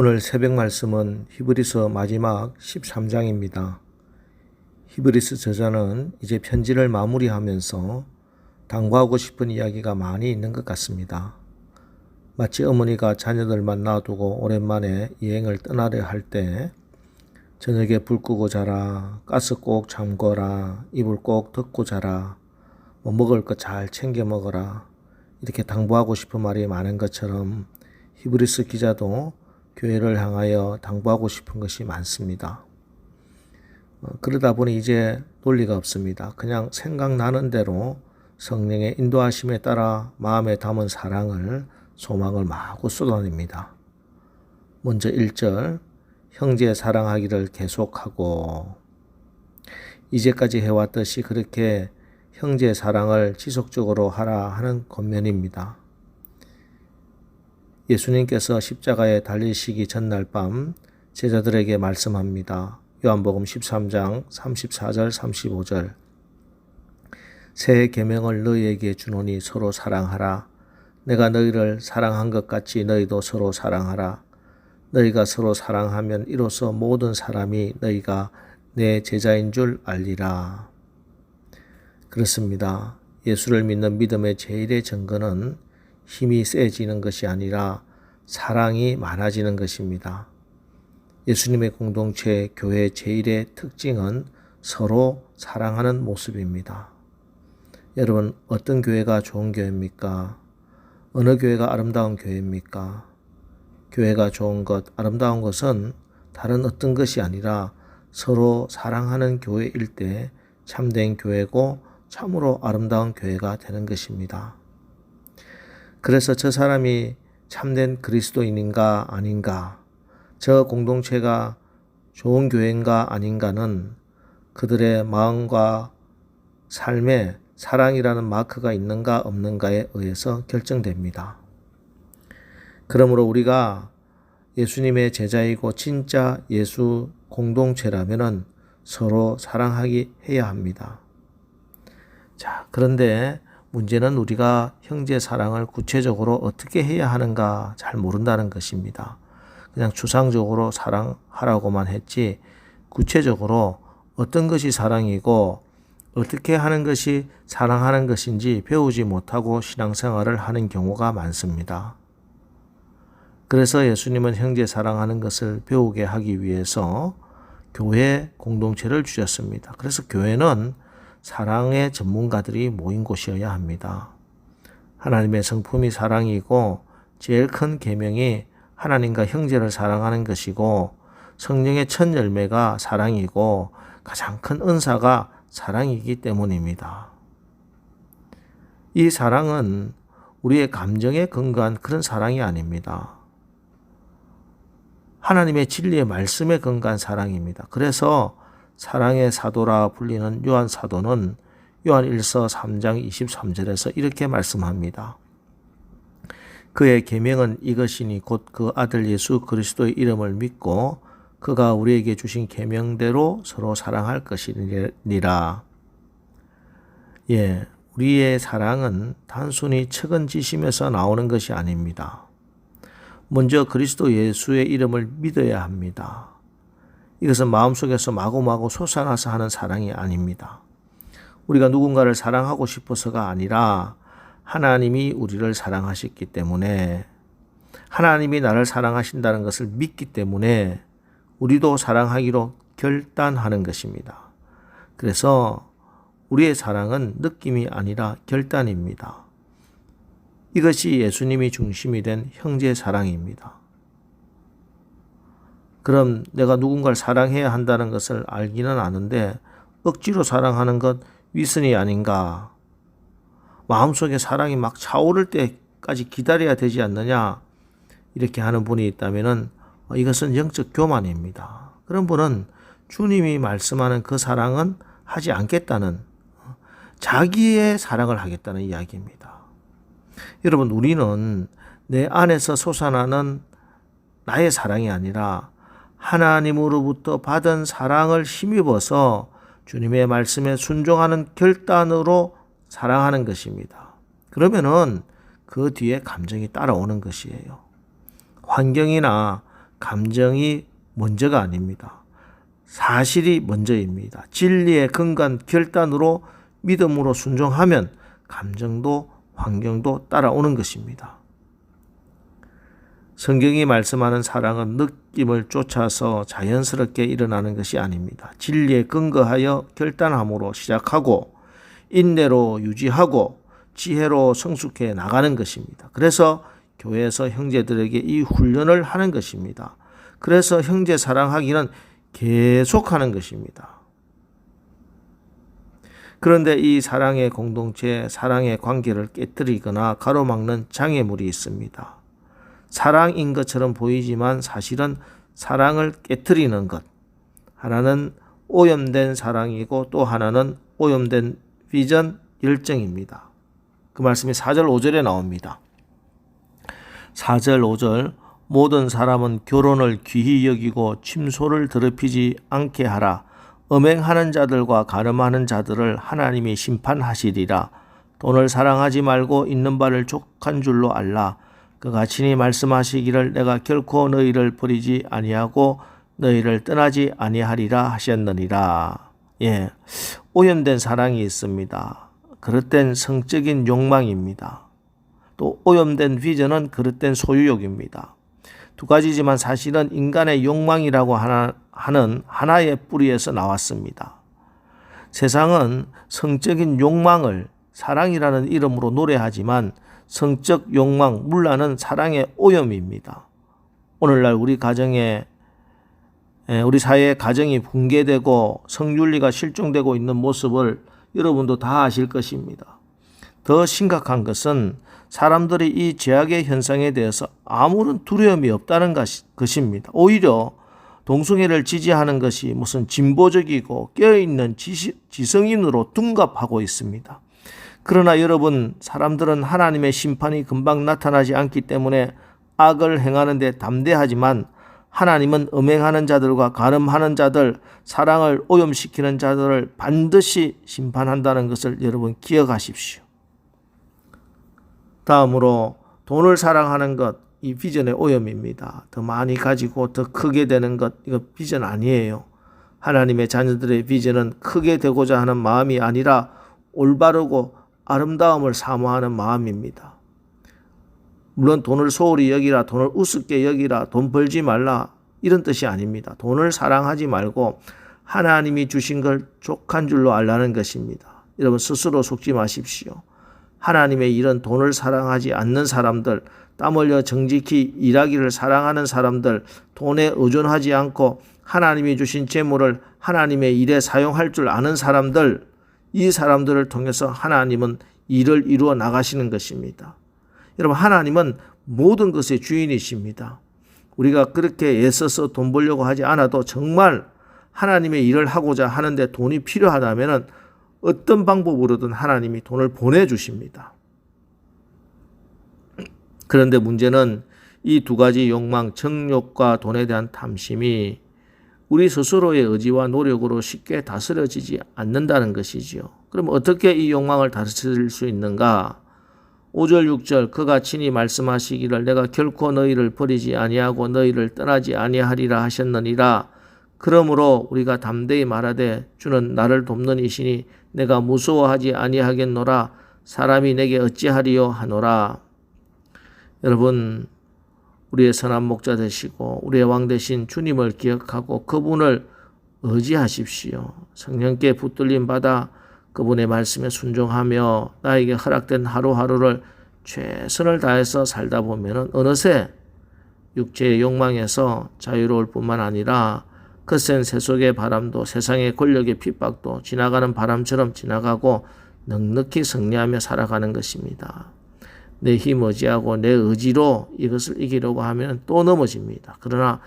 오늘 새벽 말씀은 히브리서 마지막 13장입니다. 히브리서 저자는 이제 편지를 마무리하면서 당부하고 싶은 이야기가 많이 있는 것 같습니다. 마치 어머니가 자녀들만 놔두고 오랜만에 여행을 떠나려 할 때 저녁에 불 끄고 자라, 가스 꼭 잠궈라, 이불 꼭 덮고 자라, 먹을 거 잘 챙겨 먹어라, 이렇게 당부하고 싶은 말이 많은 것처럼 히브리서 기자도 교회를 향하여 당부하고 싶은 것이 많습니다. 그러다 보니 이제 논리가 없습니다. 그냥 생각나는 대로 성령의 인도하심에 따라 마음에 담은 사랑을, 소망을 마구 쏟아냅니다. 먼저 1절, 형제 사랑하기를 계속하고, 이제까지 해왔듯이 그렇게 형제 사랑을 지속적으로 하라 하는 권면입니다. 예수님께서 십자가에 달리시기 전날 밤 제자들에게 말씀합니다. 요한복음 13장 34절 35절, 새 계명을 너희에게 주노니 서로 사랑하라. 내가 너희를 사랑한 것 같이 너희도 서로 사랑하라. 너희가 서로 사랑하면 이로써 모든 사람이 너희가 내 제자인 줄 알리라. 그렇습니다. 예수를 믿는 믿음의 제일의 증거는 힘이 세지는 것이 아니라 사랑이 많아지는 것입니다. 예수님의 공동체, 교회 제일의 특징은 서로 사랑하는 모습입니다. 여러분, 어떤 교회가 좋은 교회입니까? 어느 교회가 아름다운 교회입니까? 교회가 좋은 것, 아름다운 것은 다른 어떤 것이 아니라 서로 사랑하는 교회일 때 참된 교회고 참으로 아름다운 교회가 되는 것입니다. 그래서 저 사람이 참된 그리스도인인가 아닌가, 저 공동체가 좋은 교회인가 아닌가는 그들의 마음과 삶에 사랑이라는 마크가 있는가 없는가에 의해서 결정됩니다. 그러므로 우리가 예수님의 제자이고 진짜 예수 공동체라면 서로 사랑하기 해야 합니다. 자, 그런데 문제는 우리가 형제 사랑을 구체적으로 어떻게 해야 하는가 잘 모른다는 것입니다. 그냥 추상적으로 사랑하라고만 했지 구체적으로 어떤 것이 사랑이고 어떻게 하는 것이 사랑하는 것인지 배우지 못하고 신앙생활을 하는 경우가 많습니다. 그래서 예수님은 형제 사랑하는 것을 배우게 하기 위해서 교회 공동체를 주셨습니다. 그래서 교회는 사랑의 전문가들이 모인 곳이어야 합니다. 하나님의 성품이 사랑이고 제일 큰 계명이 하나님과 형제를 사랑하는 것이고 성령의 첫 열매가 사랑이고 가장 큰 은사가 사랑이기 때문입니다. 이 사랑은 우리의 감정에 근거한 그런 사랑이 아닙니다. 하나님의 진리의 말씀에 근거한 사랑입니다. 그래서 사랑의 사도라 불리는 요한 사도는 요한 1서 3장 23절에서 이렇게 말씀합니다. 그의 계명은 이것이니 곧 그 아들 예수 그리스도의 이름을 믿고 그가 우리에게 주신 계명대로 서로 사랑할 것이니라. 우리의 사랑은 단순히 측은지심에서 나오는 것이 아닙니다. 먼저 그리스도 예수의 이름을 믿어야 합니다. 이것은 마음속에서 마구마구 솟아나서 하는 사랑이 아닙니다. 우리가 누군가를 사랑하고 싶어서가 아니라 하나님이 우리를 사랑하셨기 때문에, 하나님이 나를 사랑하신다는 것을 믿기 때문에 우리도 사랑하기로 결단하는 것입니다. 그래서 우리의 사랑은 느낌이 아니라 결단입니다. 이것이 예수님이 중심이 된 형제 사랑입니다. 그럼 내가 누군가를 사랑해야 한다는 것을 알기는 아는데 억지로 사랑하는 것 위선이 아닌가? 마음속에 사랑이 막 차오를 때까지 기다려야 되지 않느냐? 이렇게 하는 분이 있다면 이것은 영적 교만입니다. 그런 분은 주님이 말씀하는 그 사랑은 하지 않겠다는, 자기의 사랑을 하겠다는 이야기입니다. 여러분, 우리는 내 안에서 솟아나는 나의 사랑이 아니라 하나님으로부터 받은 사랑을 힘입어서 주님의 말씀에 순종하는 결단으로 사랑하는 것입니다. 그러면은 그 뒤에 감정이 따라오는 것이에요. 환경이나 감정이 먼저가 아닙니다. 사실이 먼저입니다. 진리의 근간 결단으로 믿음으로 순종하면 감정도 환경도 따라오는 것입니다. 성경이 말씀하는 사랑은 느낌을 쫓아서 자연스럽게 일어나는 것이 아닙니다. 진리에 근거하여 결단함으로 시작하고 인내로 유지하고 지혜로 성숙해 나가는 것입니다. 그래서 교회에서 형제들에게 이 훈련을 하는 것입니다. 그래서 형제 사랑하기는 계속하는 것입니다. 그런데 이 사랑의 공동체, 사랑의 관계를 깨뜨리거나 가로막는 장애물이 있습니다. 사랑인 것처럼 보이지만 사실은 사랑을 깨뜨리는 것. 하나는 오염된 사랑이고 또 하나는 오염된 비전, 열정입니다. 그 말씀이 4절 5절에 나옵니다. 4절 5절 모든 사람은 결혼을 귀히 여기고 침소를 더럽히지 않게 하라. 음행하는 자들과 가늠하는 자들을 하나님이 심판하시리라. 돈을 사랑하지 말고 있는 바를 족한 줄로 알라. 그가 친히 말씀하시기를 내가 결코 너희를 버리지 아니하고 너희를 떠나지 아니하리라 하셨느니라. 오염된 사랑이 있습니다. 그릇된 성적인 욕망입니다. 또 오염된 비전은 그릇된 소유욕입니다. 두 가지지만 사실은 인간의 욕망이라고 하는 하나의 뿌리에서 나왔습니다. 세상은 성적인 욕망을 사랑이라는 이름으로 노래하지만 성적 욕망, 문란은 사랑의 오염입니다. 오늘날 우리 사회의 가정이 붕괴되고 성윤리가 실종되고 있는 모습을 여러분도 다 아실 것입니다. 더 심각한 것은 사람들이 이 죄악의 현상에 대해서 아무런 두려움이 없다는 것입니다. 오히려 동성애를 지지하는 것이 무슨 진보적이고 깨어있는 지성인으로 둔갑하고 있습니다. 그러나 여러분, 사람들은 하나님의 심판이 금방 나타나지 않기 때문에 악을 행하는 데 담대하지만 하나님은 음행하는 자들과 가늠하는 자들, 사랑을 오염시키는 자들을 반드시 심판한다는 것을 여러분 기억하십시오. 다음으로 돈을 사랑하는 것, 이 비전의 오염입니다. 더 많이 가지고 더 크게 되는 것, 이거 비전 아니에요. 하나님의 자녀들의 비전은 크게 되고자 하는 마음이 아니라 올바르고 아름다움을 사모하는 마음입니다. 물론 돈을 소홀히 여기라, 돈을 우습게 여기라, 돈 벌지 말라 이런 뜻이 아닙니다. 돈을 사랑하지 말고 하나님이 주신 걸 족한 줄로 알라는 것입니다. 여러분 스스로 속지 마십시오. 하나님의 일은 돈을 사랑하지 않는 사람들, 땀 흘려 정직히 일하기를 사랑하는 사람들, 돈에 의존하지 않고 하나님이 주신 재물을 하나님의 일에 사용할 줄 아는 사람들, 이 사람들을 통해서 하나님은 일을 이루어 나가시는 것입니다. 여러분 하나님은 모든 것의 주인이십니다. 우리가 그렇게 애써서 돈 벌려고 하지 않아도 정말 하나님의 일을 하고자 하는데 돈이 필요하다면 어떤 방법으로든 하나님이 돈을 보내주십니다. 그런데 문제는 이 두 가지 욕망, 정욕과 돈에 대한 탐심이 우리 스스로의 의지와 노력으로 쉽게 다스려지지 않는다는 것이지요. 그럼 어떻게 이 욕망을 다스릴 수 있는가? 5절 6절 그가 친히 말씀하시기를 내가 결코 너희를 버리지 아니하고 너희를 떠나지 아니하리라 하셨느니라. 그러므로 우리가 담대히 말하되 주는 나를 돕는 이시니 내가 무서워하지 아니하겠노라. 사람이 내게 어찌하리요 하노라. 여러분 우리의 선한 목자 되시고 우리의 왕 되신 주님을 기억하고 그분을 의지하십시오. 성령께 붙들림 받아 그분의 말씀에 순종하며 나에게 허락된 하루하루를 최선을 다해서 살다 보면 어느새 육체의 욕망에서 자유로울 뿐만 아니라 거센 세속의 바람도 세상의 권력의 핍박도 지나가는 바람처럼 지나가고 넉넉히 승리하며 살아가는 것입니다. 내 힘 의지하고 내 의지로 이것을 이기려고 하면 또 넘어집니다. 그러나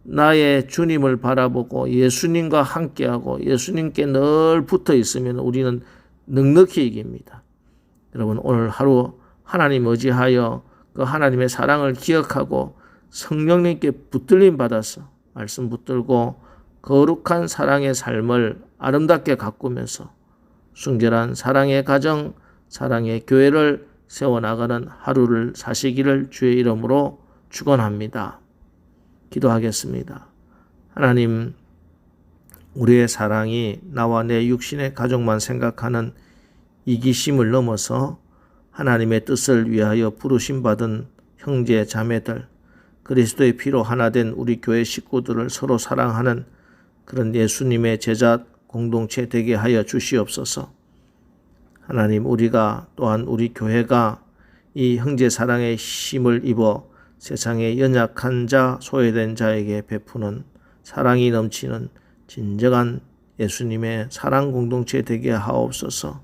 나의 주님을 바라보고 예수님과 함께하고 예수님께 늘 붙어 있으면 우리는 넉넉히 이깁니다. 여러분 오늘 하루 하나님 의지하여 그 하나님의 사랑을 기억하고 성령님께 붙들림 받아서 말씀 붙들고 거룩한 사랑의 삶을 아름답게 가꾸면서 순결한 사랑의 가정, 사랑의 교회를 세워나가는 하루를 사시기를 주의 이름으로 축원합니다. 기도하겠습니다. 하나님, 우리의 사랑이 나와 내 육신의 가족만 생각하는 이기심을 넘어서 하나님의 뜻을 위하여 부르심받은 형제 자매들, 그리스도의 피로 하나 된 우리 교회 식구들을 서로 사랑하는 그런 예수님의 제자 공동체 되게 하여 주시옵소서. 하나님, 우리가 또한 우리 교회가 이 형제 사랑의 힘을 입어 세상의 연약한 자, 소외된 자에게 베푸는 사랑이 넘치는 진정한 예수님의 사랑 공동체 되게 하옵소서.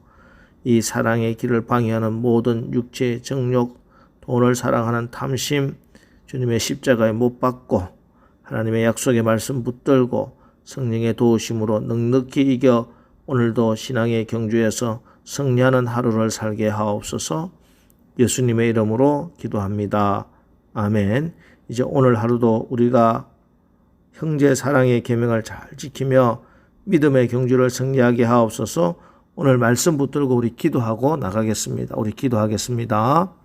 이 사랑의 길을 방해하는 모든 육체, 정욕, 돈을 사랑하는 탐심, 주님의 십자가에 못 박고 하나님의 약속의 말씀 붙들고 성령의 도우심으로 넉넉히 이겨 오늘도 신앙의 경주에서 승리하는 하루를 살게 하옵소서. 예수님의 이름으로 기도합니다. 아멘. 이제 오늘 하루도 우리가 형제 사랑의 계명을 잘 지키며 믿음의 경주를 승리하게 하옵소서. 오늘 말씀 붙들고 우리 기도하고 나가겠습니다. 우리 기도하겠습니다.